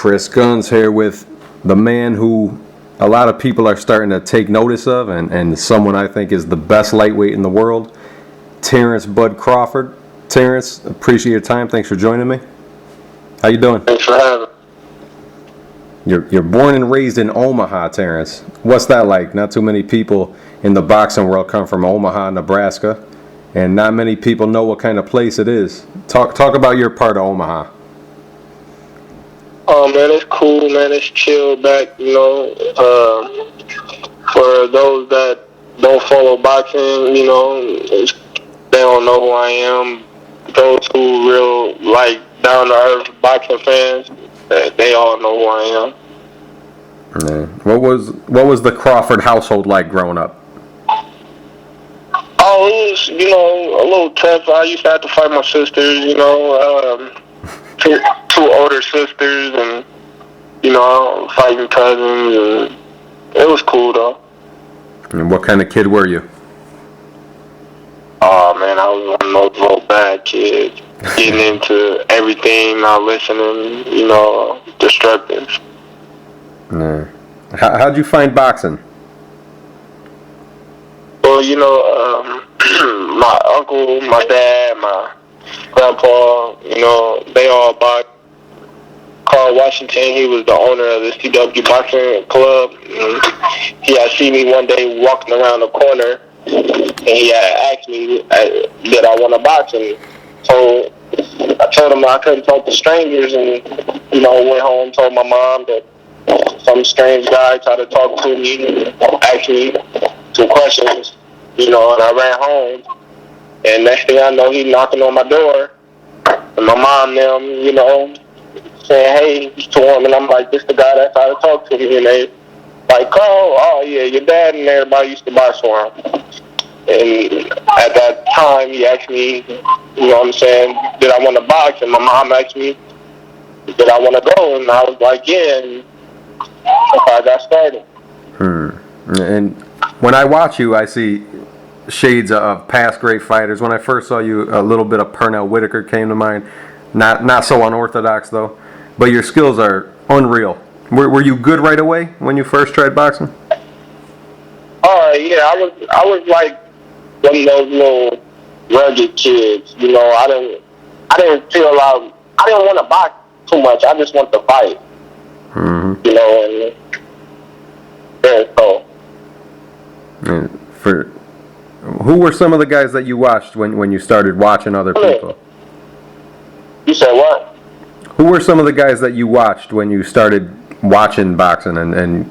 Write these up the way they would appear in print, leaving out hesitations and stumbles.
Chris Gunzz here with the man who a lot of people are starting to take notice of, and someone I think is the best lightweight in the world, Terence Bud Crawford. Terence, appreciate your time. Thanks for joining me. How you doing? Thanks for having me. You're born and raised in Omaha, Terence. What's that like? Not too many people in the boxing world come from Omaha, Nebraska, and not many people know what kind of place it is. Talk about your part of Omaha. Oh man, it's cool, man. It's chill back, you know. For those that don't follow boxing, you know, they don't know who I am. Those who real down to earth boxing fans, they all know who I am. Yeah. What was the Crawford household like growing up? Oh, it was, you know, a little tough. I used to have to fight my sisters, you know, two older sisters, and, you know, fighting cousins, and it was cool though. And what kind of kid were you? Oh man, I was one of those little bad kids, getting into everything, not listening, you know, destructive. Yeah. How'd you find boxing? Well, you know, my uncle, my dad, my grandpa, you know, they all boxed. Carl Washington, he was the owner of the CW Boxing Club. And he had seen me one day walking around the corner, and he had asked me did I want to box. And so I told him I couldn't talk to strangers, and, you know, went home, told my mom that some strange guy tried to talk to me and ask me some questions, you know, and I ran home. And next thing I know, he knocking on my door, and my mom them, you know, saying hey to him, and I'm like, this the guy that tried to talk to me, and they like, oh yeah, your dad and everybody used to box for him. And at that time, he asked me, you know what I'm saying, did I want to box, and my mom asked me, did I want to go, and I was like, yeah, and that's how I got started. And when I watch you, I see shades of past great fighters. When I first saw you, a little bit of Pernell Whitaker came to mind. Not so unorthodox though, but your skills are unreal. Were you good right away when you first tried boxing? Yeah, I was like one of those little rugged kids. You know, I didn't feel like I didn't want to box too much. I just want to fight. Mm-hmm. You know, and very cool. And who were some of the guys that you watched when you started watching other people? You said what? Who were some of the guys that you watched when you started watching boxing and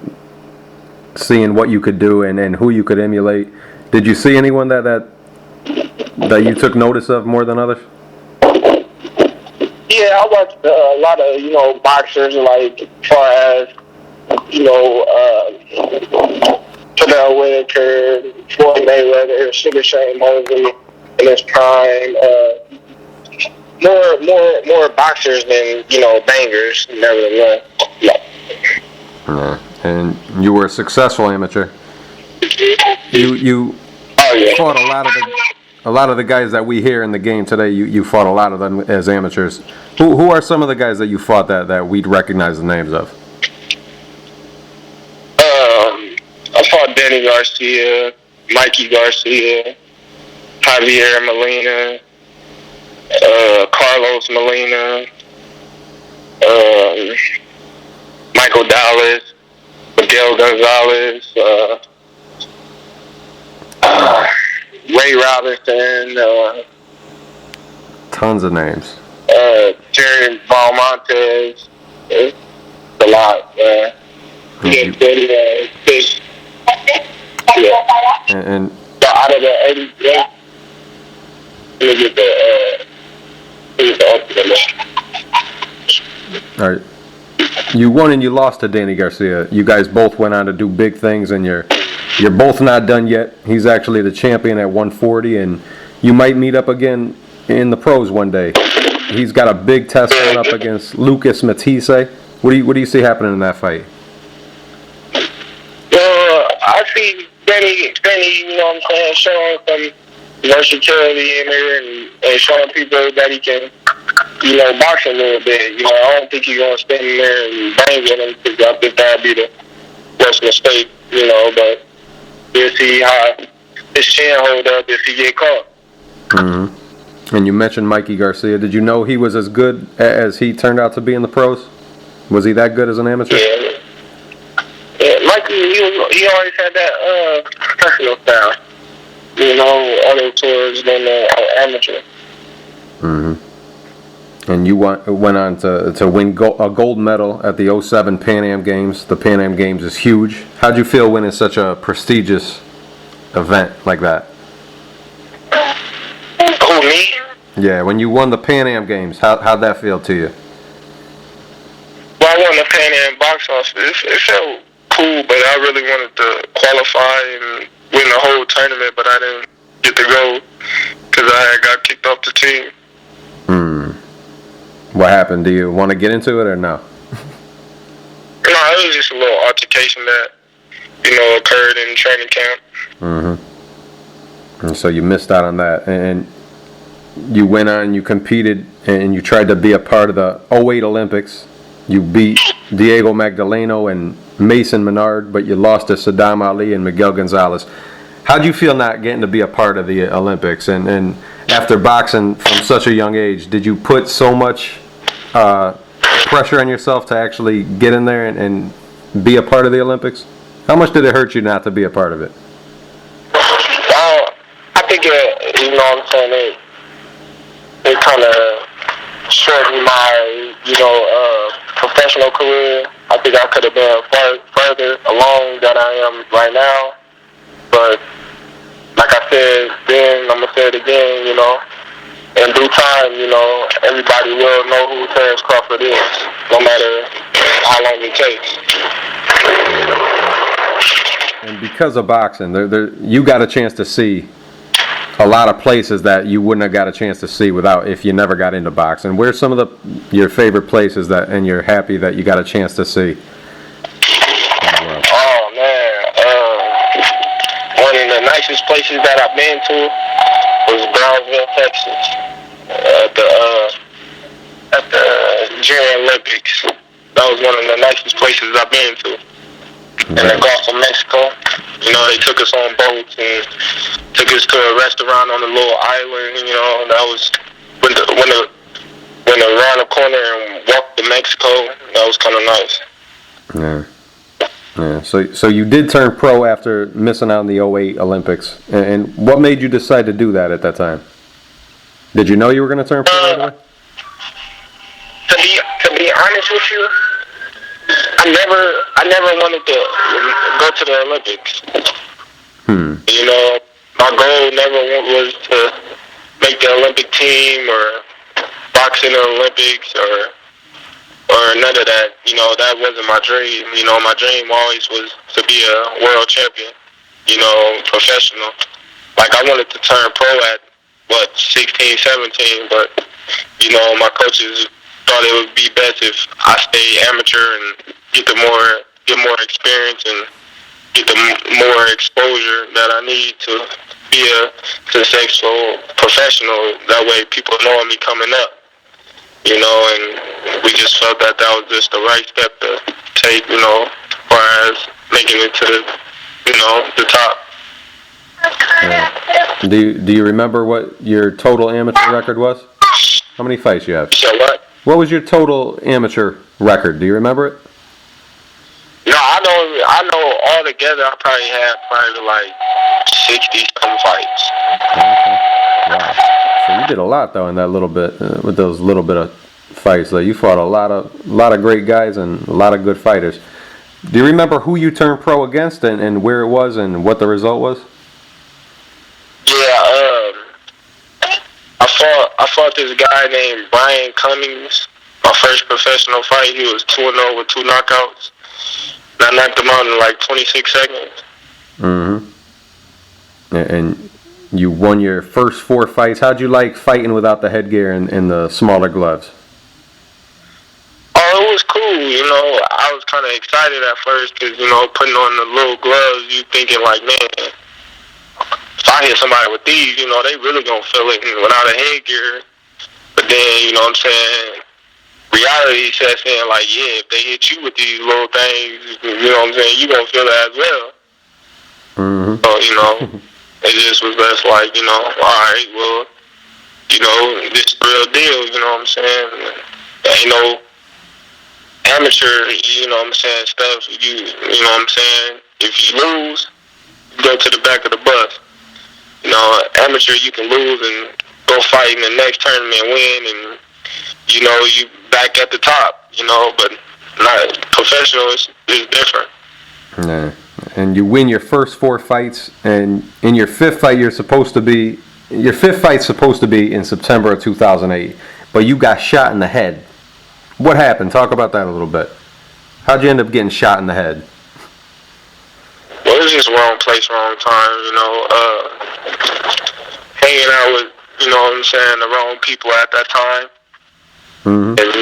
seeing what you could do and who you could emulate? Did you see anyone that you took notice of more than others? Yeah, I watched a lot of, you know, boxers, like, as far as, you know, Pernell Whitaker, Floyd Mayweather, Sugar Shane Mosley in his prime. More boxers than, you know, bangers, nevertheless. Yeah. And you were a successful amateur. You fought a lot of the guys that we hear in the game today. You fought a lot of them as amateurs. Who are some of the guys that you fought that we'd recognize the names of? I fought Danny Garcia, Mikey Garcia, Javier Molina, Carlos Molina, Michael Dallas, Miguel Gonzalez, Ray Robinson, Tons of names. Jerry Valmontes. It's a lot, man. And so out of the 80, let me get the all right. You won and you lost to Danny Garcia. You guys both went on to do big things, and you're both not done yet. He's actually the champion at 140, and you might meet up again in the pros one day. He's got a big test coming up against Lucas Matisse. What do you see happening in that fight? I see Danny, you know what I'm saying, showing some versatility in there and showing people that he can boxing a little bit. I don't think you're gonna stand there and bang with him because I think that'd be the worst mistake. But we'll see how his chin hold up if he get caught. Mm-hmm. And you mentioned Mikey Garcia. Did you know he was as good as he turned out to be in the pros? Was he that good as an amateur? Yeah. Mikey, he always had that professional style. Other tours than amateur. Mm-hmm. And you went on to win a gold medal at the 07 Pan Am Games. The Pan Am Games is huge. How'd you feel winning such a prestigious event like that? Who, me? Yeah, when you won the Pan Am Games, how'd that feel to you? Well, I won the Pan Am box office. It felt cool, but I really wanted to qualify and win the whole tournament, but I didn't get to go because I got kicked off the team. What happened? Do you want to get into it or no? No, it was just a little altercation that, occurred in training camp. Mm-hmm. And so you missed out on that. And you went on, you competed, and you tried to be a part of the 08 Olympics. You beat Diego Magdaleno and Mason Menard, but you lost to Saddam Ali and Miguel Gonzalez. How'd you feel not getting to be a part of the Olympics? And after boxing from such a young age, did you put so much pressure on yourself to actually get in there and be a part of the Olympics? How much did it hurt you not to be a part of it? I think it kind of shortened my, professional career. I think I could have been further along than I am right now. But like I said then, I'm going to say it again, in due time, everybody will know who Terence Crawford is, no matter how long it takes. And because of boxing, you got a chance to see a lot of places that you wouldn't have got a chance to see if you never got into boxing. Where's some of your favorite places and you're happy that you got a chance to see? Oh man, one of the nicest places that I've been to was Brownsville, Texas, at the Junior Olympics. That was one of the nicest places I've been to. In the Gulf of Mexico, they took us on boats and took us to a restaurant on a little island. That was when around the corner and walked to Mexico. That was kind of nice. Yeah. So you did turn pro after missing out on the 08 Olympics. And what made you decide to do that at that time? Did you know you were going to turn pro right away? To be honest with you, I never wanted to go to the Olympics. My goal never was to make the Olympic team or box in the Olympics or none of that. That wasn't my dream. My dream always was to be a world champion, professional. Like, I wanted to turn pro at, 16, 17, but, my coaches thought it would be best if I stayed amateur and get more experience and get the more exposure that I need to be a successful professional. That way people know me coming up, and we just felt that was just the right step to take, as far as making it to the top. Yeah. Do you remember what your total amateur record was? How many fights you have? So what? What was your total amateur record? Do you remember it? No, I know all together I probably had like 60-some fights. Okay. Wow. So you did a lot though in that little bit, with those little bit of fights. You fought a lot of great guys and a lot of good fighters. Do you remember who you turned pro against and where it was and what the result was? Yeah, I fought this guy named Brian Cummings. My first professional fight, he was 2-0 with 2 knockouts. And I knocked him out in like 26 seconds. Mm-hmm. And you won your first 4 fights. How'd you like fighting without the headgear and the smaller gloves? Oh, it was cool. I was kind of excited at first because, putting on the little gloves, you thinking like, man, if I hit somebody with these, they really gonna feel it without a headgear. But then, you know what I'm saying, reality sets in, like, yeah, if they hit you with these little things, you know what I'm saying, you gonna feel it as well. Mm-hmm. So, you know, it just was just like, you know, alright, well, you know, this is the real deal, you know what I'm saying? There ain't no amateur, you know what I'm saying, stuff. You know what I'm saying? If you lose, you go to the back of the bus. You know, amateur, you can lose and go fight in the next tournament and win, and, you know, you back at the top, you know, but not professional is different. Yeah. And you win your first 4 fights, and in your 5th fight, your 5th fight's supposed to be in September of 2008, but you got shot in the head. What happened? Talk about that a little bit. How'd you end up getting shot in the head? Well, it was just wrong place, wrong time, you know, hanging out with, you know what I'm saying, the wrong people at that time. Mm-hmm. And,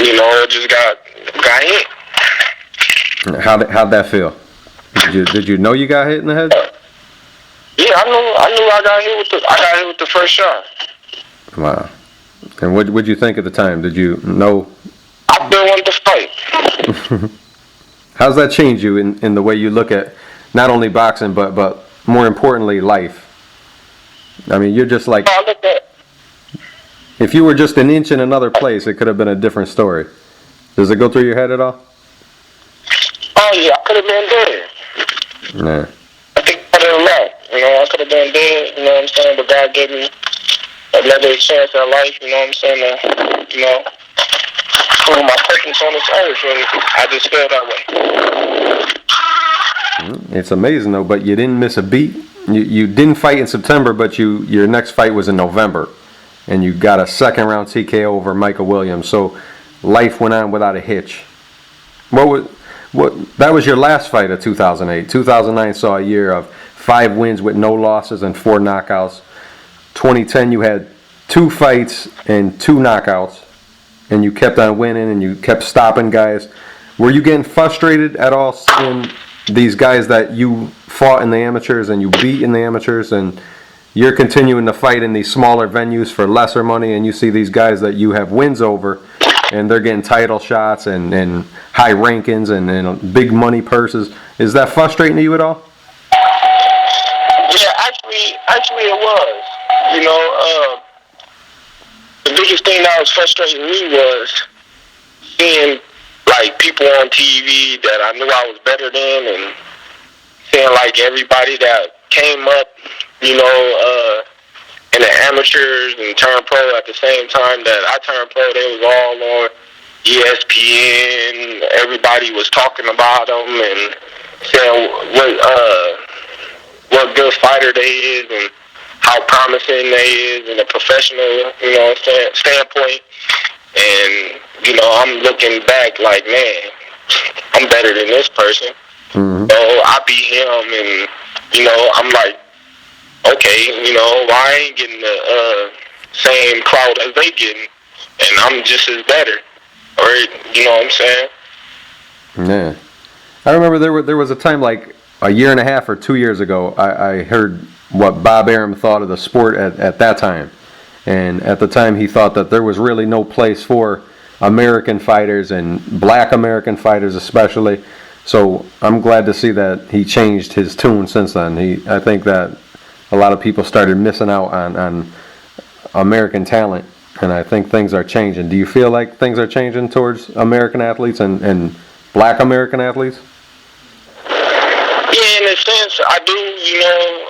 you know, it just got hit. How'd that feel? Did you know you got hit in the head? Yeah, I knew I got hit with the first shot. Wow. And what'd you think at the time? Did you know? I still wanted to fight. How's that change you in the way you look at not only boxing but more importantly life? I mean, you're just like, if you were just an inch in another place, it could have been a different story. Does it go through your head at all? Oh yeah, I could have been dead. Nah. I think I could have left. You know, I could have been dead. You know what I'm saying? But God gave me another chance at life. You know what I'm saying? To, you know, prove my presence on this earth, and I just feel that way. It's amazing though, but you didn't miss a beat. You didn't fight in September, but your next fight was in November, and you got a 2nd round TKO over Michael Williams. So life went on without a hitch. That was your last fight of 2008. 2009 saw a year of 5 wins with no losses and 4 knockouts. 2010 you had 2 fights and 2 knockouts, and you kept on winning and you kept stopping guys. Were you getting frustrated at all seeing these guys that you fought in the amateurs and you beat in the amateurs, and you're continuing to fight in these smaller venues for lesser money, and you see these guys that you have wins over and they're getting title shots and high rankings and big money purses? Is that frustrating to you at all? Yeah, actually it was. You know, the biggest thing that was frustrating me was seeing, like, people on TV that I knew I was better than, and seeing, like, everybody that came up, you know, in the amateurs and turned pro at the same time that I turned pro. They was all on ESPN. Everybody was talking about them and saying what good fighter they is and how promising they is in a professional, you know, standpoint. And, you know, I'm looking back like, man, I'm better than this person. Mm-hmm. So I beat him, and, you know, I'm like, okay, you know, well, I ain't getting the same crowd as they getting, and I'm just as better. Or, you know what I'm saying? Yeah. I remember there was a time, like a year and a half or 2 years ago, I heard what Bob Arum thought of the sport at that time. And at the time he thought that there was really no place for American fighters, and black American fighters especially. So I'm glad to see that he changed his tune since then. I think that a lot of people started missing out on American talent, and I think things are changing. Do you feel like things are changing towards American athletes and black American athletes? Yeah, in a sense, I do, you know,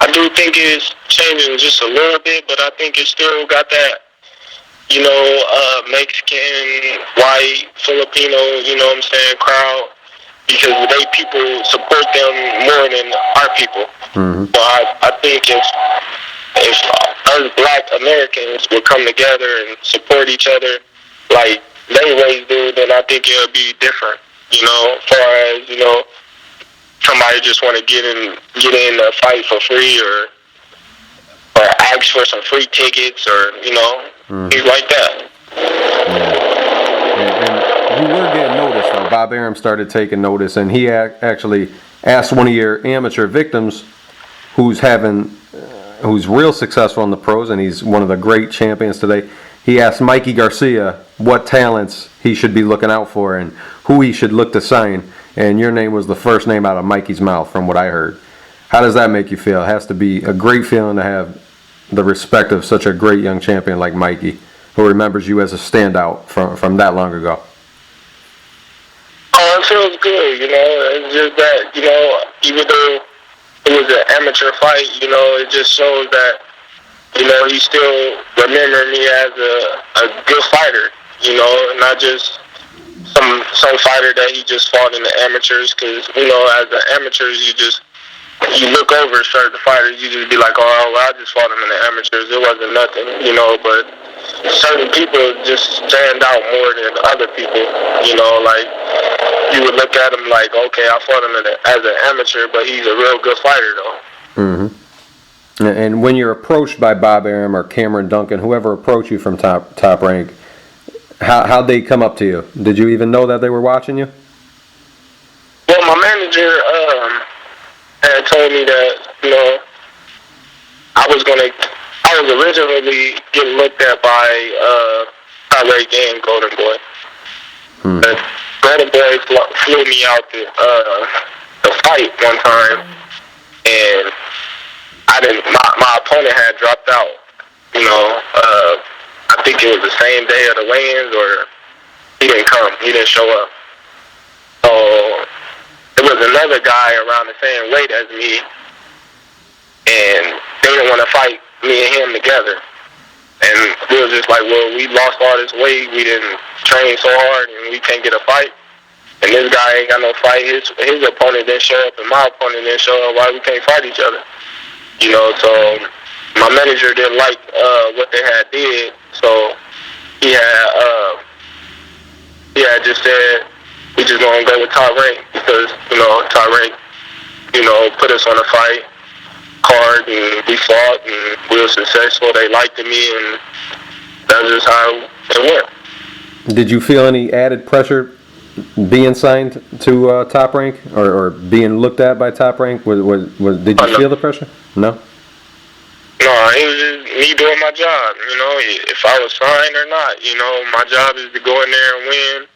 I do think it's changing just a little bit, but I think it's still got that, you know, Mexican, white, Filipino, you know what I'm saying, crowd, because they people support them more than our people. Mm-hmm. So I think if us black Americans would come together and support each other like they always do, then I think it'll be different. You know, as far as, you know, somebody just want to get in a fight for free or ask for some free tickets or, you know, things like that. Yeah. And you were getting noticed, though. Bob Arum started taking notice, and he actually asked one of your amateur victims who's having who's real successful in the pros, and he's one of the great champions today. He asked Mikey Garcia what talents he should be looking out for and who he should look to sign, and your name was the first name out of Mikey's mouth from what I heard. How does that make you feel? It has to be a great feeling to have the respect of such a great young champion like Mikey, who remembers you as a standout from that long ago. Oh, it feels good, It's just that, even though it was an amateur fight, it just shows that, he still remember me as a good fighter, not just some fighter that he just fought in the amateurs, because, as the amateurs, you look over certain fighters, you just be like, oh, well, I just fought him in the amateurs. It wasn't nothing, but certain people just stand out more than other people, like you would look at him like, okay, I fought him as an amateur, but he's a real good fighter, though. Mm-hmm. And when you're approached by Bob Arum or Cameron Duncan, whoever approached you from Top Rank, how'd they come up to you? Did you even know that they were watching you? Well, my manager had told me that, I was originally getting looked at by Ray and Golden Boy. But Golden Boy flew me out to the fight one time, and my opponent had dropped out. I think it was the same day of the weigh-ins, or he didn't come. He didn't show up. So there was another guy around the same weight as me, and they didn't want to fight me and him together. And we were just like, well, we lost all this weight. We didn't train so hard, and we can't get a fight. And this guy ain't got no fight. His opponent didn't show up, and my opponent didn't show up. Why we can't fight each other? So my manager didn't like what they had did. So he had just said, we just gonna go with Top Rank because, Top Rank, put us on a fight card, and we fought, and we were successful. They liked me, and that's just how it went. Did you feel any added pressure being signed to Top Rank or being looked at by Top Rank? Did you feel the pressure? No? No, it was just me doing my job, if I was signed or not, my job is to go in there and win,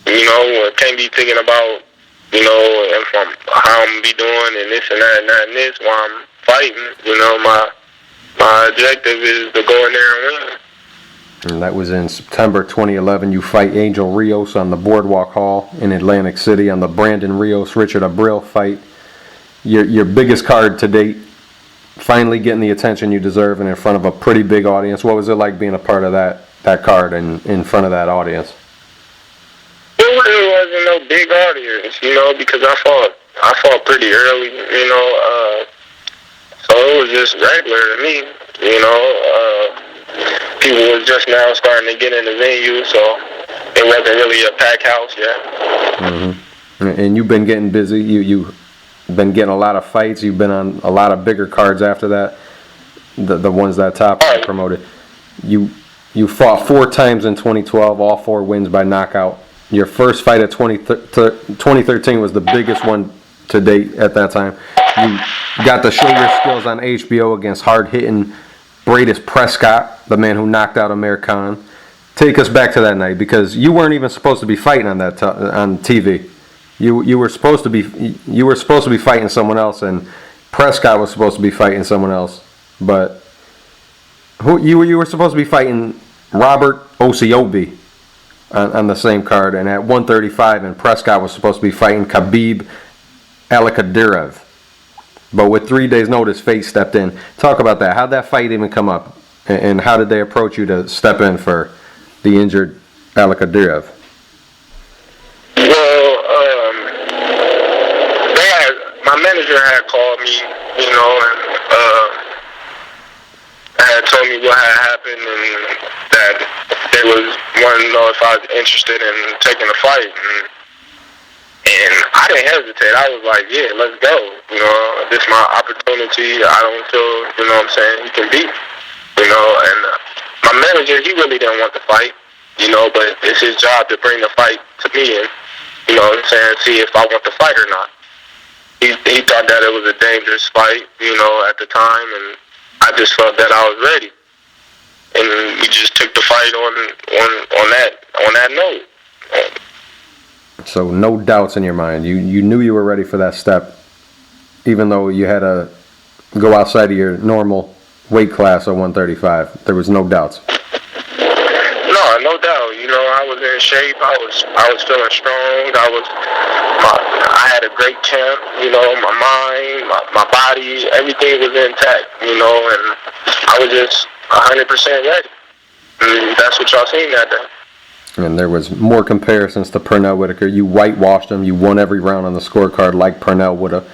I can't be thinking about, how I'm going to be doing and this and that and that and this while I'm fighting, my objective is to go in there and win. And that was in September 2011. You fight Angel Rios on the Boardwalk Hall in Atlantic City on the Brandon Rios-Richard Abril fight. Your biggest card to date, finally getting the attention you deserve and in front of a pretty big audience. What was it like being a part of that card and in front of that audience? It really wasn't no big audience, because I fought pretty early, so it was just regular to me, people was just now starting to get in the venue, so it wasn't really a packed house yet. Mm-hmm. And you've been getting busy. You've been getting a lot of fights. You've been on a lot of bigger cards after that, the ones that Top Rank promoted. You fought 4 times in 2012, all 4 wins by knockout. Your first fight at 2013 was the biggest one to date at that time. You got to show your skills on HBO against hard-hitting Bradis Prescott, the man who knocked out Amir Khan. Take us back to that night, because you weren't even supposed to be fighting on that on TV. You were supposed to be fighting someone else, and Prescott was supposed to be fighting someone else. But you were supposed to be fighting Robert Osiobi on the same card, and at 135, and Prescott was supposed to be fighting Khabib Alikadirev. But with 3 days' notice, Fate stepped in. Talk about that. How'd that fight even come up? And how did they approach you to step in for the injured Alikadirev? Well, my manager had called me, and had told me what had happened, and that they wanted to know if I was interested in taking a fight. And I didn't hesitate. I was like, yeah, let's go. This is my opportunity. I don't feel, he can beat. And my manager, he really didn't want the fight, but it's his job to bring the fight to me and, see if I want the fight or not. He thought that it was a dangerous fight, at the time, and I just felt that I was ready, and we just took the fight on that note. So no doubts in your mind. You knew you were ready for that step, even though you had to go outside of your normal weight class of 135. There was no doubts. No doubt. You know, I was in shape. I was feeling strong. I had a great camp. You know, my mind, my body, everything was intact. You know, and I was just 100% ready. And that's what y'all seen that day. And there was more comparisons to Pernell Whitaker. You whitewashed him. You won every round on the scorecard like Pernell would have.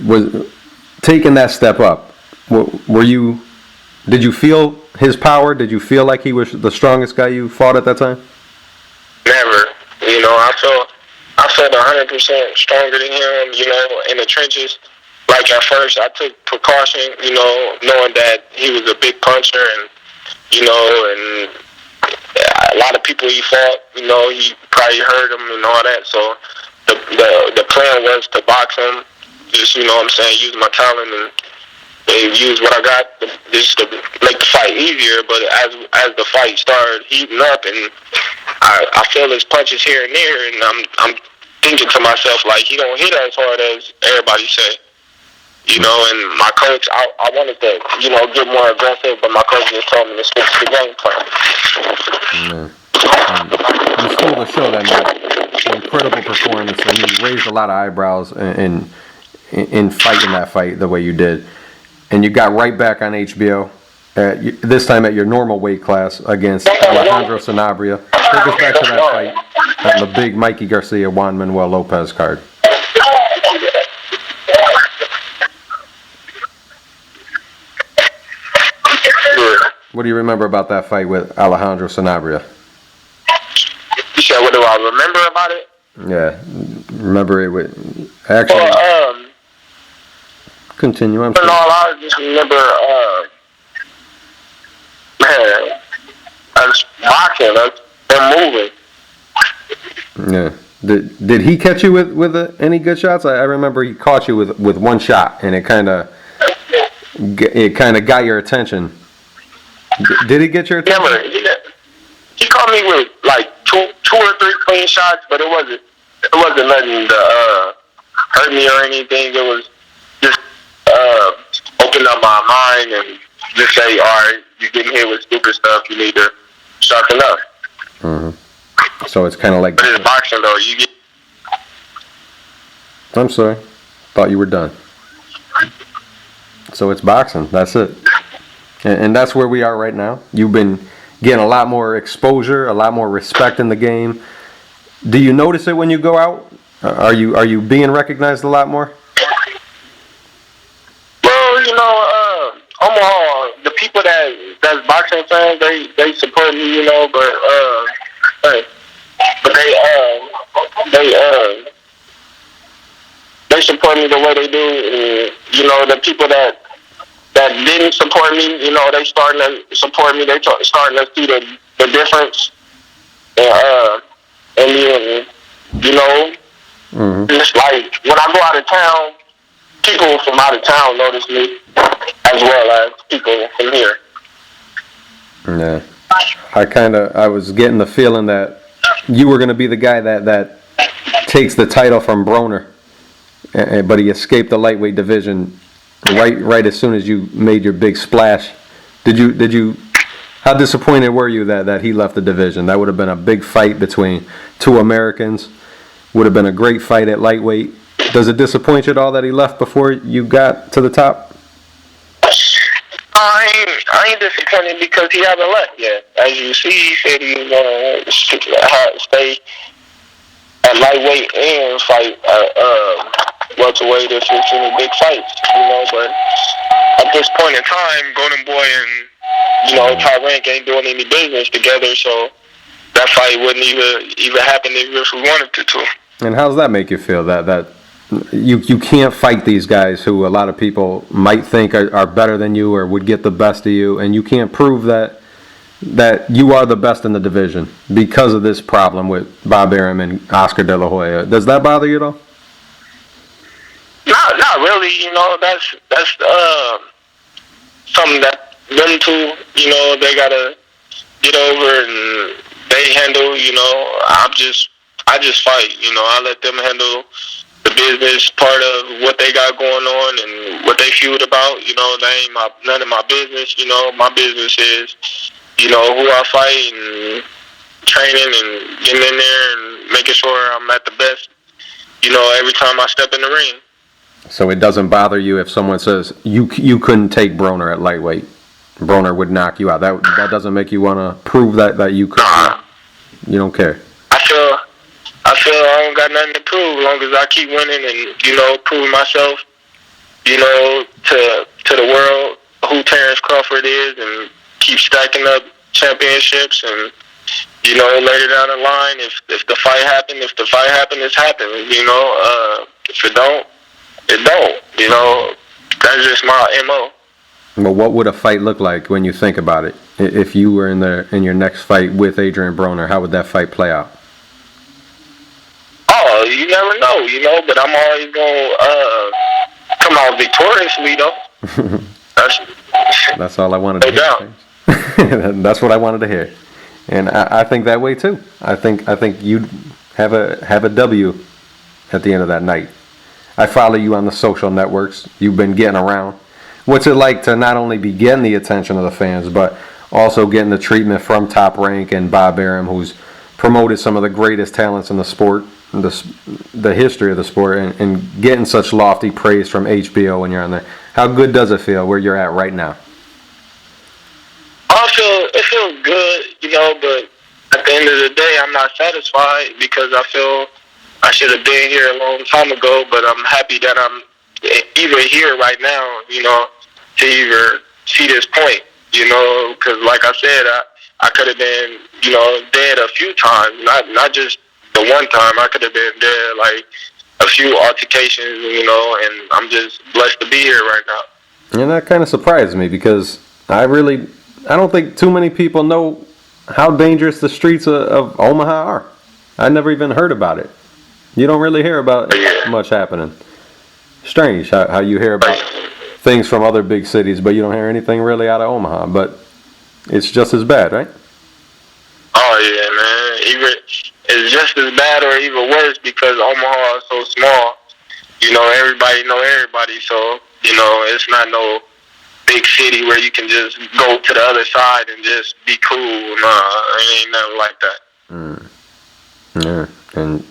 Was taking that step up. Did you feel his power? Did you feel like he was the strongest guy you fought at that time? Never. You know, I felt 100% stronger than him. You know, in the trenches. Like at first, I took precaution. You know, knowing that he was a big puncher, and you know, and a lot of people he fought, you know, he probably heard him and all that. So the plan was to box him, just, you know what I'm saying, use my talent and use what I got just to make the fight easier. But as the fight started heating up, and I feel his punches here and there, and I'm thinking to myself, like, he don't hit as hard as everybody say. You know, and my coach, I wanted to, you know, get more aggressive, but my coach just told me to switch the game plan. You stole the show that night. Incredible performance, and you raised a lot of eyebrows in fighting that fight the way you did. And you got right back on HBO, this time at your normal weight class against Alejandro Sanabria. Take us back to that fight on the big Mikey Garcia, Juan Manuel Lopez card. What do you remember about that fight with Alejandro Sanabria? You said, what do I remember about it? Yeah, remember it with actually. Continue. I'm sorry. No, I just remember, man, us boxing, us moving. Yeah. Did he catch you with any good shots? I remember he caught you with one shot, and it kind of got your attention. Did he get your attention? Never. He caught me with like two or three clean shots, but it wasn't nothing to hurt me or anything. It was just open up my mind and just say, all right, you're getting hit with stupid stuff. You need to sharpen up. Mm-hmm. So it's kind of like. But it's boxing, though. I'm sorry. Thought you were done. So it's boxing. That's it. And that's where we are right now. You've been getting a lot more exposure, a lot more respect in the game. Do you notice it when you go out? Are you being recognized a lot more? Well, you know, Omaha, the people that's boxing fans, they support me, you know, but they support me the way they do, and you know, the people that didn't support me, you know, they starting to support me. They starting to see the difference. And you know, it's like when I go out of town, people from out of town notice me as well as people from here. Yeah, I was getting the feeling that you were going to be the guy that takes the title from Broner, but he escaped the lightweight division. Right as soon as you made your big splash, did you? How disappointed were you that he left the division? That would have been a big fight between two Americans. Would have been a great fight at lightweight. Does it disappoint you at all that he left before you got to the top? I ain't disappointed because he hasn't left yet. As you see, he said he's gonna stay at lightweight and fight welterweight if it's any big fights, you know. But at this point in time, Golden Boy and, you know, Terence ain't doing any business together, so that fight wouldn't even happen if we wanted it to. And how's that make you feel? That you can't fight these guys who a lot of people might think are better than you or would get the best of you, and you can't prove that you are the best in the division because of this problem with Bob Arum and Oscar De La Hoya. Does that bother you at all? Not really. You know, that's something that them two, you know, they gotta get over and they handle. You know, I just fight. You know, I let them handle the business part of what they got going on and what they feud about. You know, that ain't none of my business. You know, my business is, you know, who I fight and training and getting in there and making sure I'm at the best. You know, every time I step in the ring. So it doesn't bother you if someone says you couldn't take Broner at lightweight. Broner would knock you out. That doesn't make you want to prove that you could. Nah. You don't care. I feel I don't got nothing to prove as long as I keep winning and, you know, proving myself, you know, to the world who Terence Crawford is and keep stacking up championships and, you know, later down the line, if the fight happens, it's happening, you know. If it don't, it don't, you know. That's just my MO. But what would a fight look like when you think about it? If you were in your next fight with Adrian Broner, how would that fight play out? Oh, you never know, you know, but I'm always going to come out victoriously, though. That's all I wanted to hear. That's what I wanted to hear. And I think that way, too. I think you'd have a W at the end of that night. I follow you on the social networks. You've been getting around. What's it like to not only be getting the attention of the fans, but also getting the treatment from Top Rank and Bob Arum, who's promoted some of the greatest talents in the sport, the history of the sport, and getting such lofty praise from HBO when you're on there? How good does it feel where you're at right now? It feels good, you know, but at the end of the day, I'm not satisfied because I feel I should have been here a long time ago, but I'm happy that I'm even here right now, you know, to even see this point, you know, because like I said, I could have been, you know, dead a few times, not just the one time. I could have been dead like a few altercations, you know, and I'm just blessed to be here right now. And that kind of surprised me because I don't think too many people know how dangerous the streets of Omaha are. I never even heard about it. You don't really hear about much happening. Strange how you hear about things from other big cities, but you don't hear anything really out of Omaha. But it's just as bad, right? Oh, yeah, man. It's just as bad or even worse because Omaha is so small. You know, everybody know everybody, so, you know, it's not no big city where you can just go to the other side and just be cool. Nah, it ain't nothing like that. Yeah, and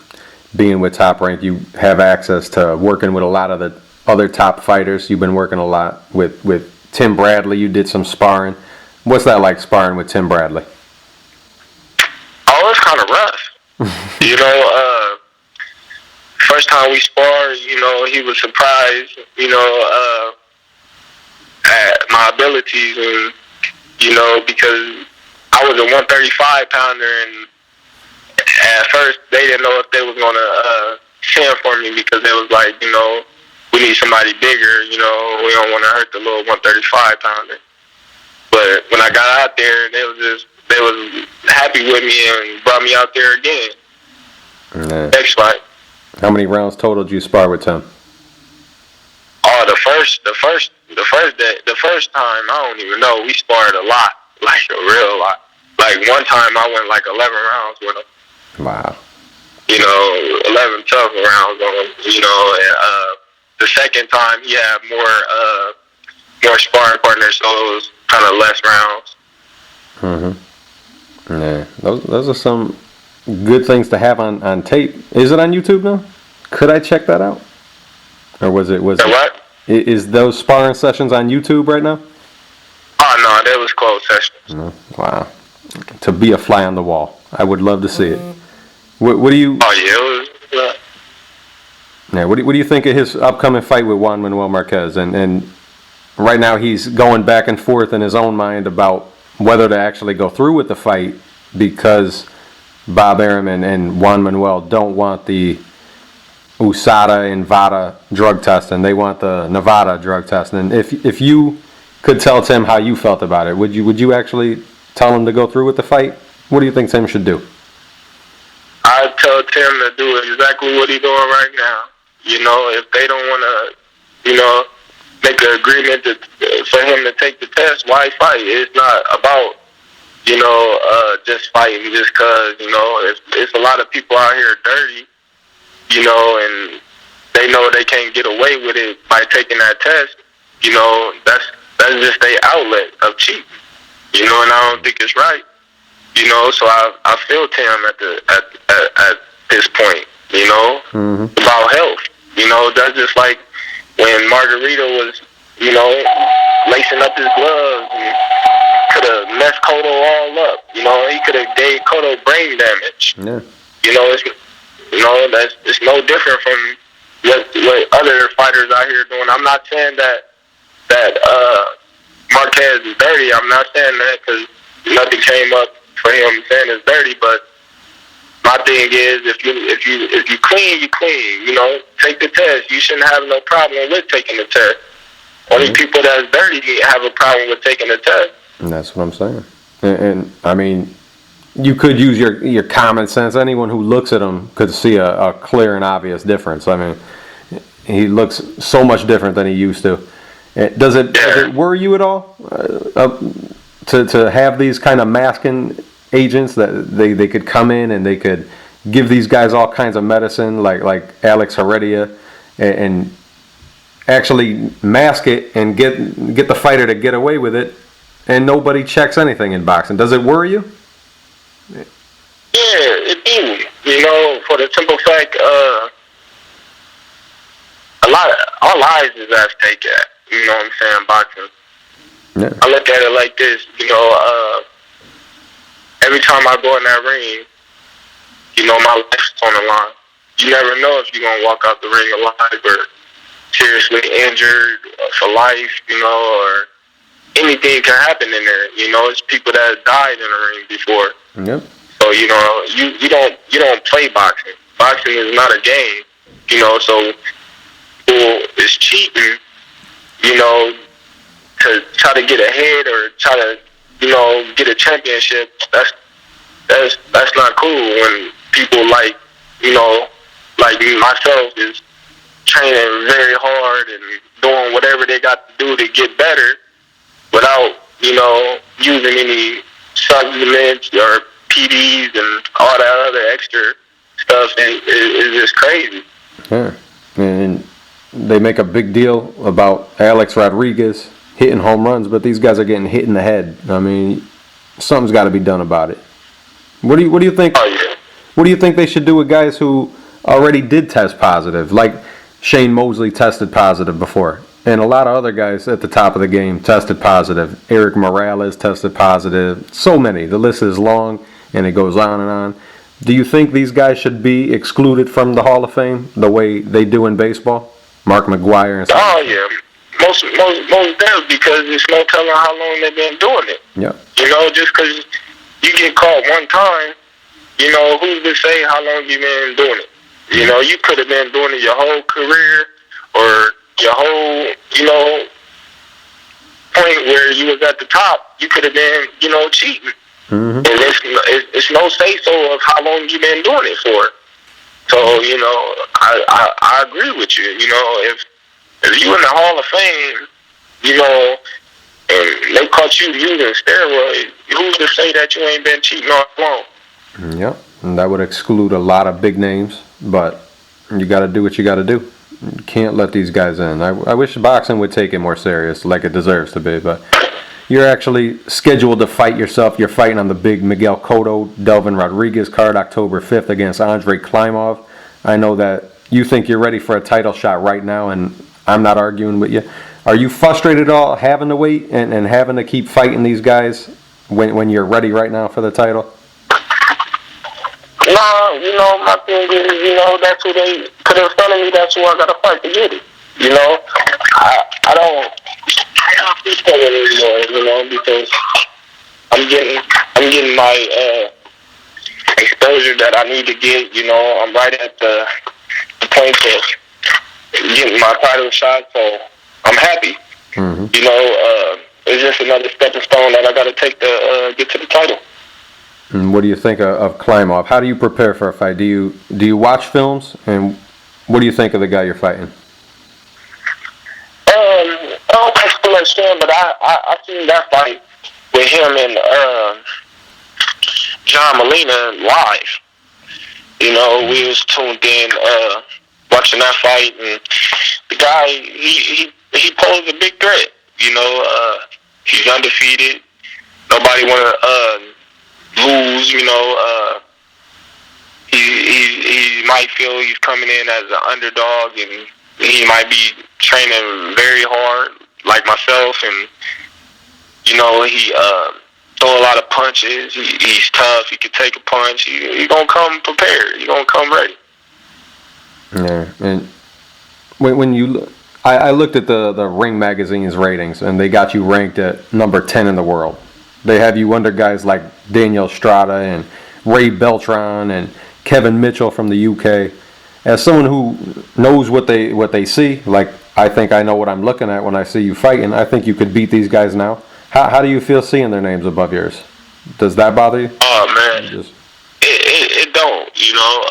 being with Top Rank, you have access to working with a lot of the other top fighters. You've been working a lot with Tim Bradley. You did some sparring. What's that like, sparring with Tim Bradley? Oh, it's kind of rough. You know, first time we sparred, you know, he was surprised, you know, at my abilities, and, you know, because I was a 135 pounder, and at first they didn't know if they was going to send for me because they was like, you know, we need somebody bigger, you know, we don't want to hurt the little 135 pounder. But when I got out there, they was happy with me and brought me out there again. Yeah. Next fight. How many rounds total did you spar with Tim? Oh, the first time, I don't even know. We sparred a lot, like a real lot. Like one time I went like 11 rounds with him. Wow. You know, 11 tough rounds on him, you know, and the second time he had more sparring partners, so it was kind of less rounds. Mm-hmm. Yeah, those are some good things to have on tape. Is it on YouTube now? Could I check that out? Or was it? What? Is those sparring sessions on YouTube right now? Oh, no, that was closed sessions. No. Wow. To be a fly on the wall. I would love to see it. What do you... Oh, yeah, it was... Yeah, what do you think of his upcoming fight with Juan Manuel Marquez? And right now he's going back and forth in his own mind about whether to actually go through with the fight because Bob Arum and Juan Manuel don't want the USADA and VADA drug testing. They want the Nevada drug testing. And if you could tell Tim how you felt about it, would you actually tell him to go through with the fight? What do you think Tim should do? I'd tell Tim to do exactly what he's doing right now. You know, if they don't want to, you know, make an agreement for him to take the test, why fight? It's not about, just fighting just because, it's a lot of people out here dirty, and they know they can't get away with it by taking that test. That's just their outlet of cheating, and I don't think it's right. So I feel Tim at this point, about health. That's just like when Margarito was, lacing up his gloves and could have messed Cotto all up. He could have gave Cotto brain damage. Yeah. It's no different from what other fighters out here doing. I'm not saying that Marquez is dirty. I'm not saying that because nothing came up for him saying it's dirty. But my thing is, if you clean, you clean. Take the test. You shouldn't have no problem with taking the test. Only people that's dirty have a problem with taking the test. And that's what I'm saying. And I mean, you could use your common sense. Anyone who looks at him could see a clear and obvious difference. I mean, he looks so much different than he used to. Does it worry you at all to have these kind of masking agents that they could come in and they could give these guys all kinds of medicine like Alex Heredia and actually mask it and get the fighter to get away with it, and nobody checks anything in boxing? Does it worry you? Yeah, it do. For the simple fact, our lives is at stake at. You know what I'm saying, boxing. Yeah. I look at it like this, every time I go in that ring, my life's on the line. You never know if you're going to walk out the ring alive or seriously injured for life, or anything can happen in there. It's people that have died in the ring before. Yep. So, you don't play boxing. Boxing is not a game, so people is cheating, to try to get ahead or try to, get a championship. That's not cool when people like myself is training very hard and doing whatever they got to do to get better without, using any supplements or PDs and all that other extra stuff. It's just crazy. Yeah. And they make a big deal about Alex Rodriguez hitting home runs, but these guys are getting hit in the head. I mean, something's got to be done about it. What do you think? Oh, yeah. What do you think they should do with guys who already did test positive, like Shane Mosley tested positive before, and a lot of other guys at the top of the game tested positive. Eric Morales tested positive. So many. The list is long, and it goes on and on. Do you think these guys should be excluded from the Hall of Fame the way they do in baseball? Mark McGwire and stuff. Oh, yeah. Most does, because it's no telling how long they've been doing it. Yeah. Just because you get caught one time, who's to say how long you've been doing it? You could have been doing it your whole career or your whole, point where you was at the top. You could have been, cheating. Mm-hmm. And it's no say-so of how long you've been doing it for. So, I agree with you. If you in the Hall of Fame, and they caught you using steroids, who's to say that you ain't been cheating all along? Yep, and that would exclude a lot of big names, but you got to do what you got to do. You can't let these guys in. I wish boxing would take it more serious, like it deserves to be, but you're actually scheduled to fight yourself. You're fighting on the big Miguel Cotto, Delvin Rodriguez card October 5th against Andrei Klimov. I know that you think you're ready for a title shot right now, and I'm not arguing with you. Are you frustrated at all having to wait and having to keep fighting these guys when you're ready right now for the title? No, my thing is, that's who they put in front of me. That's who I got to fight to get it. I don't think that anymore, because I'm getting my exposure that I need to get. I'm right at the point of getting my title shot, so I'm happy. Mm-hmm. It's just another stepping stone that I got to take to get to the title. And what do you think of Klimov? How do you prepare for a fight? Do you watch films, and what do you think of the guy you're fighting? understand, but I seen that fight with him and John Molina live. You know, we was tuned in, watching that fight, and the guy, he posed a big threat. You know, he's undefeated. Nobody want to lose. You know, he might feel he's coming in as an underdog, and he might be training very hard, like myself, and you know, he throw a lot of punches. He's tough. He can take a punch. He gonna come prepared. He gonna come ready. Yeah, and when you, I looked at the Ring Magazine's ratings, and they got you ranked at number 10 in the world. They have you under guys like Daniel Strada and Ray Beltran and Kevin Mitchell from the UK. As someone who knows what they see, like I think I know what I'm looking at when I see you fighting, I think you could beat these guys now. How do you feel seeing their names above yours? Does that bother you? Oh man, it don't. You know,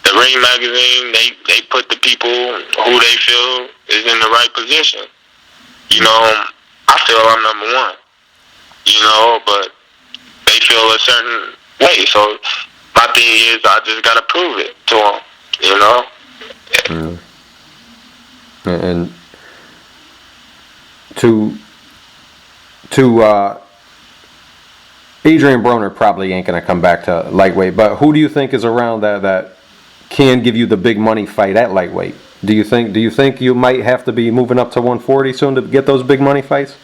the Ring Magazine, they put the people who they feel is in the right position. You know, I feel I'm number one. You know, but they feel a certain way. So my thing is, I just gotta prove it to them. You know. And Adrian Broner probably ain't gonna come back to lightweight, but who do you think is around that can give you the big money fight at lightweight? Do you think you might have to be moving up to 140 soon to get those big money fights?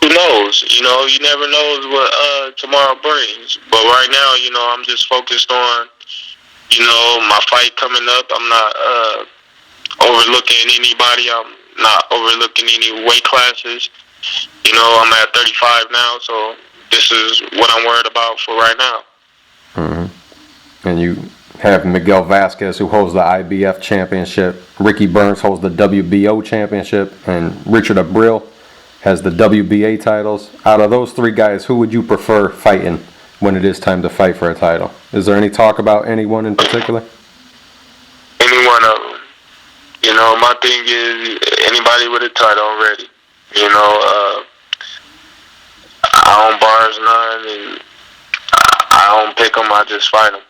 Who knows? You know, you never knows what tomorrow brings. But right now, you know, I'm just focused on, you know, my fight coming up. I'm not overlooking anybody. I'm not overlooking any weight classes. You know, I'm at 35 now, so this is what I'm worried about for right now. Mm-hmm. And you have Miguel Vasquez, who holds the IBF championship. Ricky Burns holds the WBO championship, and Richard Abril has the WBA titles. Out of those three guys, who would you prefer fighting when it is time to fight for a title? Is there any talk about anyone in particular? Any one of them. You know, my thing is anybody with a title already. You know, I don't bars none, and I don't pick them. I just fight them.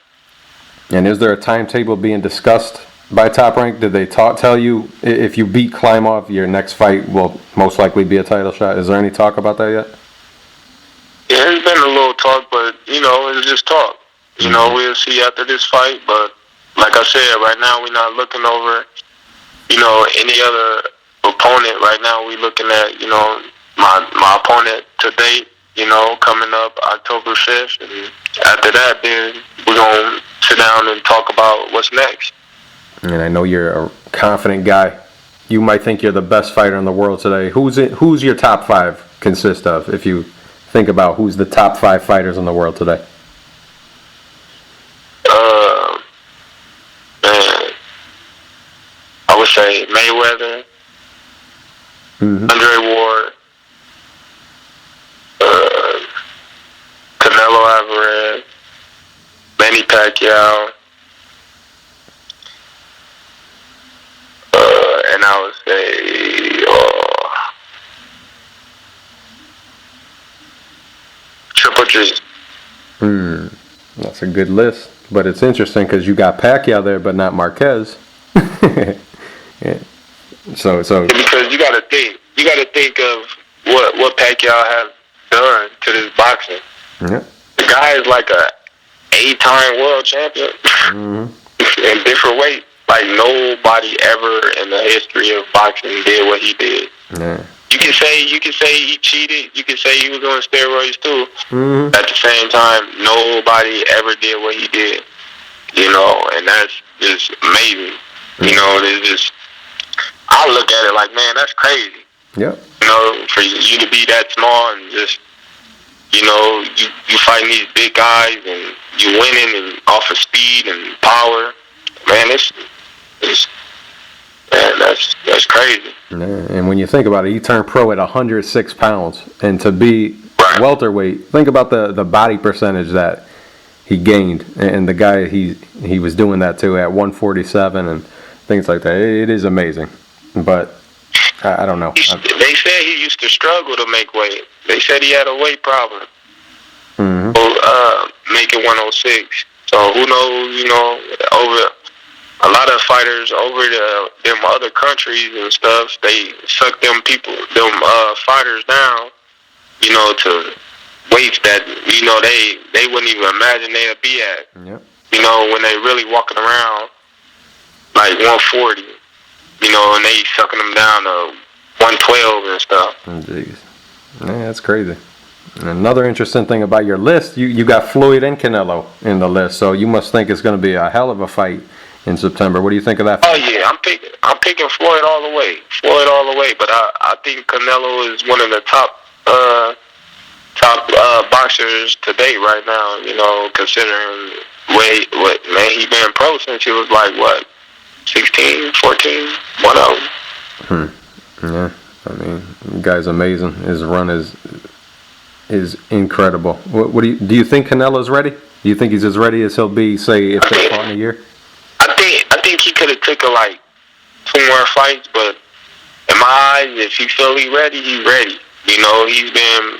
And is there a timetable being discussed by Top Rank? Did they tell you if you beat Klimov, your next fight will most likely be a title shot? Is there any talk about that yet? Yeah, there's been a little talk, but, you know, it's just talk. You know, we'll see after this fight, but like I said, right now we're not looking over, you know, any other opponent. Right now we're looking at, you know, my opponent to date, you know, coming up October 5th, and after that, then we're going to sit down and talk about what's next. And I know you're a confident guy. You might think you're the best fighter in the world today. Who's your top five consist of, if you think about who's the top 5 fighters in the world today? Man, I would say Mayweather, Andre Ward, Canelo Alvarez, Manny Pacquiao, and I would say Triple G. That's a good list, but it's interesting because you got Pacquiao there, but not Marquez. Yeah. So because you got to think of what Pacquiao has done to this boxing. Yeah. The guy is like a 8-time world champion in different weights. Like nobody ever in the history of boxing did what he did. Yeah. You can say he cheated. You can say he was on steroids too. At the same time, nobody ever did what he did. You know, and that's just amazing. You know, it's just, I look at it like, man, that's crazy. Yeah. You know, for you to be that small and just, you know, you fighting these big guys and you winning and off of speed and power. Man, man, that's crazy. Yeah. And when you think about it, he turned pro at 106 pounds, and to be welterweight, think about the body percentage that he gained, and the guy he was doing that to at 147 and things like that. It is amazing, but I don't know. They said he used to struggle to make weight. They said he had a weight problem. Mm-hmm. Making 106. So who knows? You know, over a lot of fighters over them other countries and stuff, they suck them fighters down. You know, to weights that they wouldn't even imagine they'd be at. Yep. You know, when they really walking around like 140. You know, and they sucking them down to 112 and stuff. Jeez. Yeah, that's crazy. And another interesting thing about your list, you got Floyd and Canelo in the list, so you must think it's going to be a hell of a fight in September. What do you think of that fight? Oh yeah, I'm picking Floyd all the way. But I think Canelo is one of the top boxers to date right now. You know, considering what he been pro since he was like what 16, 14, one of them. Yeah, I mean, the guy's amazing. His run is incredible. What do you think Canelo's ready? Do you think he's as ready as he'll be, say, if they fought in a year? I think he could have taken like 2 more fights, but in my eyes, if he feel he ready, he's ready. You know, he's been,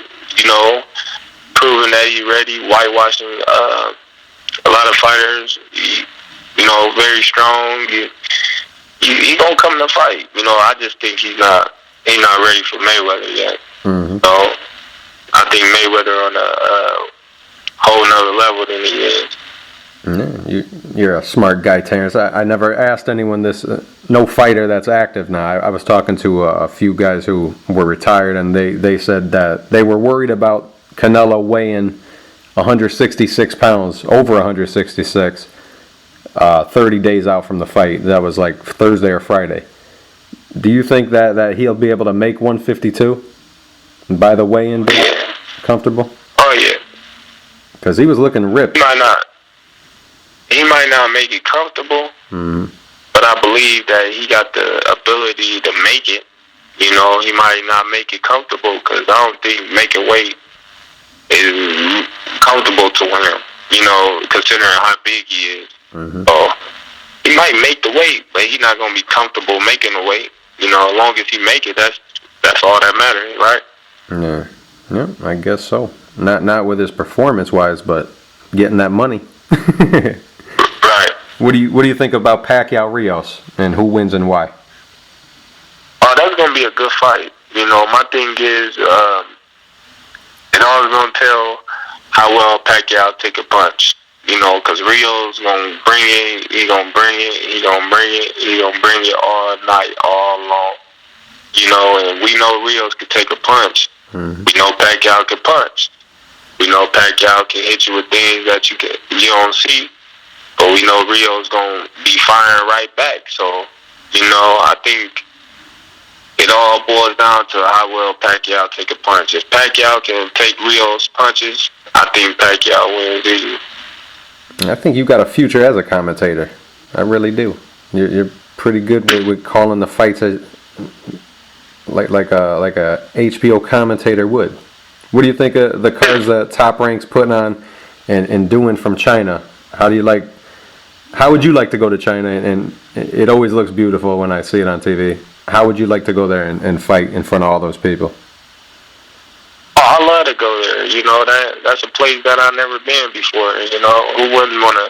proving that he's ready, whitewashing a lot of fighters. Very strong. He gonna come to fight. I just think he's not ready for Mayweather yet. Mm-hmm. So I think Mayweather on a whole nother level than he is. Yeah, you're a smart guy, Terence. I never asked anyone this. No fighter that's active now. I was talking to a few guys who were retired, and they said that they were worried about Canelo weighing 166 pounds, over 166, 30 days out from the fight. That was like Thursday or Friday. Do you think that he'll be able to make 152 by the weigh-in comfortable? Oh, yeah. Because he was looking ripped. He might not make it comfortable, but I believe that he got the ability to make it. He might not make it comfortable because I don't think making weight is comfortable to him, considering how big he is. Mm-hmm. So he might make the weight, but he's not going to be comfortable making the weight. As long as he make it, that's all that matters, right? Yeah, I guess so. Not with his performance-wise, but getting that money. Right. What do you think about Pacquiao Rios and who wins and why? Oh, that's gonna be a good fight. My thing is, it always gonna tell how well Pacquiao take a punch. Because Rios gonna bring it. He gonna bring it. He gonna bring it. He gonna bring it all night, all long. And we know Rios can take a punch. Mm-hmm. We know Pacquiao can punch. We know Pacquiao can hit you with things that you don't see. But we know Rio's gonna be firing right back. So, I think it all boils down to how well Pacquiao take a punch. If Pacquiao can take Rios punches, I think Pacquiao wins easy. I think you got a future as a commentator. I really do. You're pretty good with calling the fights like a HBO commentator would. What do you think of the cards that Top Rank's putting on and doing from China? How would you like to go to China? And it always looks beautiful when I see it on TV. How would you like to go there and fight in front of all those people? Oh, I love to go there. That's a place that I've never been before. Who wouldn't want to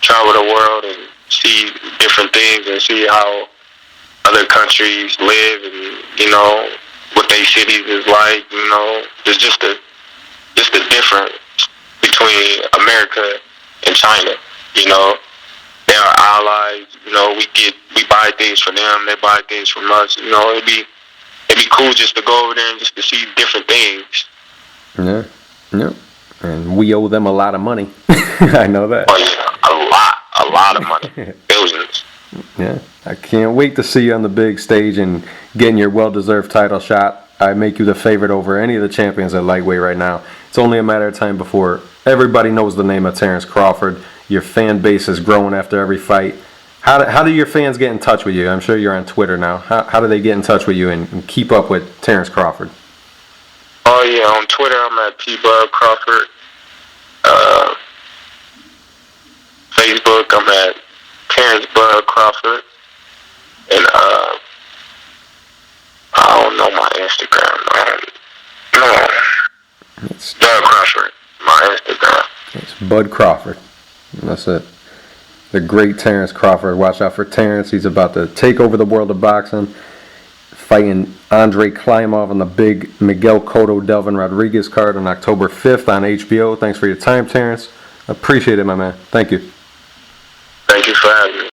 travel the world and see different things and see how other countries live and, what their cities is like, There's just a difference between America and China, They are allies, we buy things from them, they buy things from us, it'd be cool just to go over there and just to see different things. Yeah. And we owe them a lot of money. I know that. Oh yeah, a lot of money. Billions. Yeah. I can't wait to see you on the big stage and getting your well-deserved title shot. I make you the favorite over any of the champions at lightweight right now. It's only a matter of time before everybody knows the name of Terence Crawford. Your fan base is growing after every fight. How do your fans get in touch with you? I'm sure you're on Twitter now. How do they get in touch with you and keep up with Terence Crawford? Oh yeah, on Twitter I'm at T-Bud Crawford. Facebook I'm at Terence Bud Crawford. And don't know my Instagram. No. It's Bud Crawford, my Instagram. Bud Crawford. That's it. The great Terence Crawford. Watch out for Terence. He's about to take over the world of boxing. Fighting Andre Klimov on the big Miguel Cotto Delvin Rodriguez card on October 5th on HBO. Thanks for your time, Terence. Appreciate it, my man. Thank you. Thank you for having me.